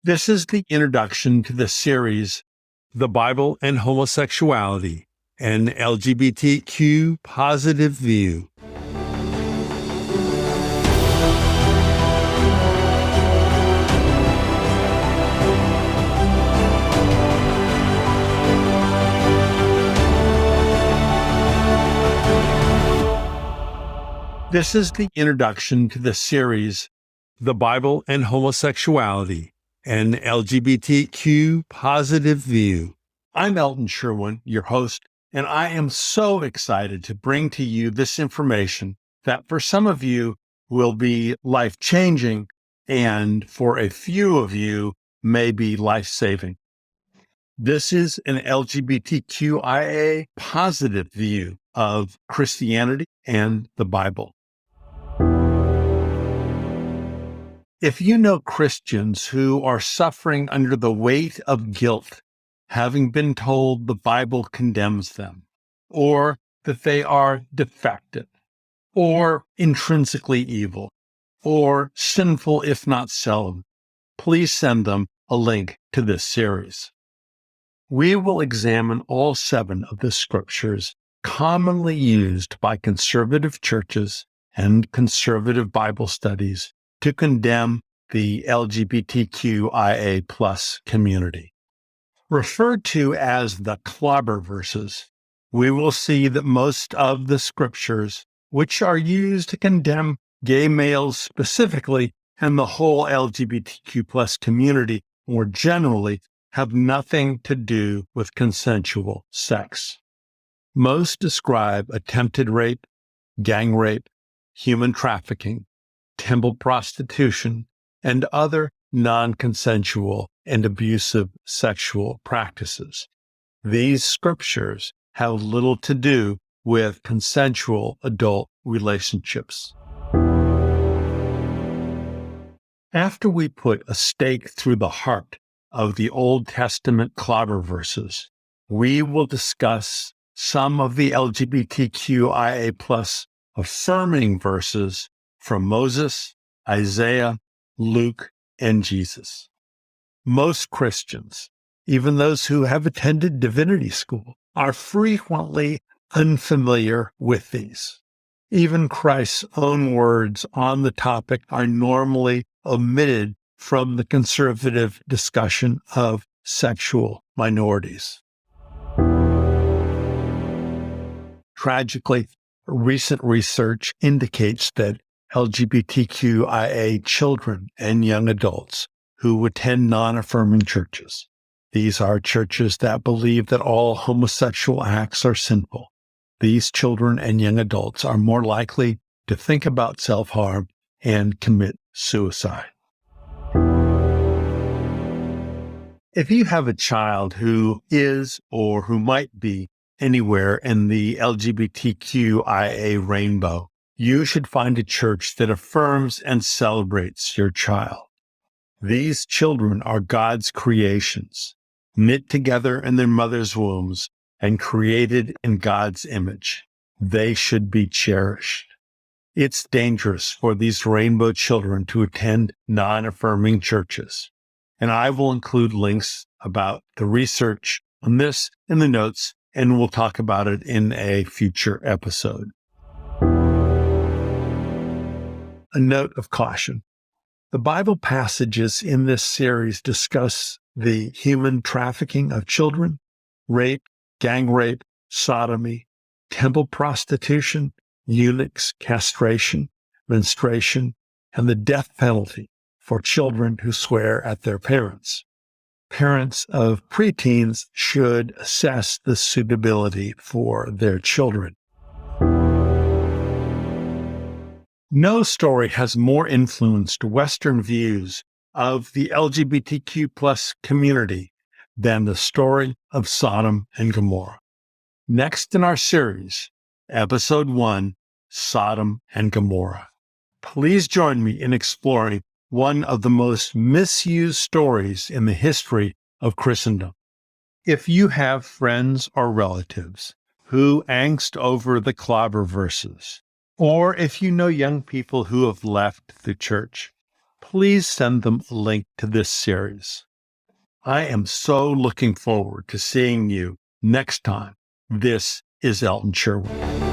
This is the introduction to the series, The Bible and Homosexuality, an LGBTQ Positive View. This is the introduction to the series, The Bible and Homosexuality, an LGBTQ Positive View. I'm Elton Sherwin, your host, and I am so excited to bring to you this information that for some of you will be life-changing and for a few of you may be life-saving. This is an LGBTQIA positive view of Christianity and the Bible. If you know Christians who are suffering under the weight of guilt, having been told the Bible condemns them, or that they are defective, or intrinsically evil, or sinful if not seldom, please send them a link to this series. We will examine all 7 of the scriptures commonly used by conservative churches and conservative Bible studies to condemn the LGBTQIA plus community. Referred to as the clobber verses, we will see that most of the scriptures, which are used to condemn gay males specifically and the whole LGBTQ plus community more generally, have nothing to do with consensual sex. Most describe attempted rape, gang rape, human trafficking, temple prostitution, and other non-consensual and abusive sexual practices. These scriptures have little to do with consensual adult relationships. After we put a stake through the heart of the Old Testament clobber verses, we will discuss some of the LGBTQIA plus affirming verses from Moses, Isaiah, Luke, and Jesus. Most Christians, even those who have attended divinity school, are frequently unfamiliar with these. Even Christ's own words on the topic are normally omitted from the conservative discussion of sexual minorities. Tragically, recent research indicates that LGBTQIA children and young adults who attend non-affirming churches. These are churches that believe that all homosexual acts are sinful. These children and young adults are more likely to think about self-harm and commit suicide. If you have a child who is or who might be anywhere in the LGBTQIA rainbow, you should find a church that affirms and celebrates your child. These children are God's creations, knit together in their mother's wombs and created in God's image. They should be cherished. It's dangerous for these rainbow children to attend non-affirming churches, and I will include links about the research on this in the notes, and we'll talk about it in a future episode. A note of caution. The Bible passages in this series discuss the human trafficking of children, rape, gang rape, sodomy, temple prostitution, eunuchs, castration, menstruation, and the death penalty for children who swear at their parents. Parents of preteens should assess the suitability for their children. No story has more influenced Western views of the LGBTQ plus community than the story of Sodom and Gomorrah. Next in our series, Episode 1, Sodom and Gomorrah. Please join me in exploring one of the most misused stories in the history of Christendom. If you have friends or relatives who angst over the clobber verses, or if you know young people who have left the church, please send them a link to this series. I am so looking forward to seeing you next time. This is Elton Sherwood.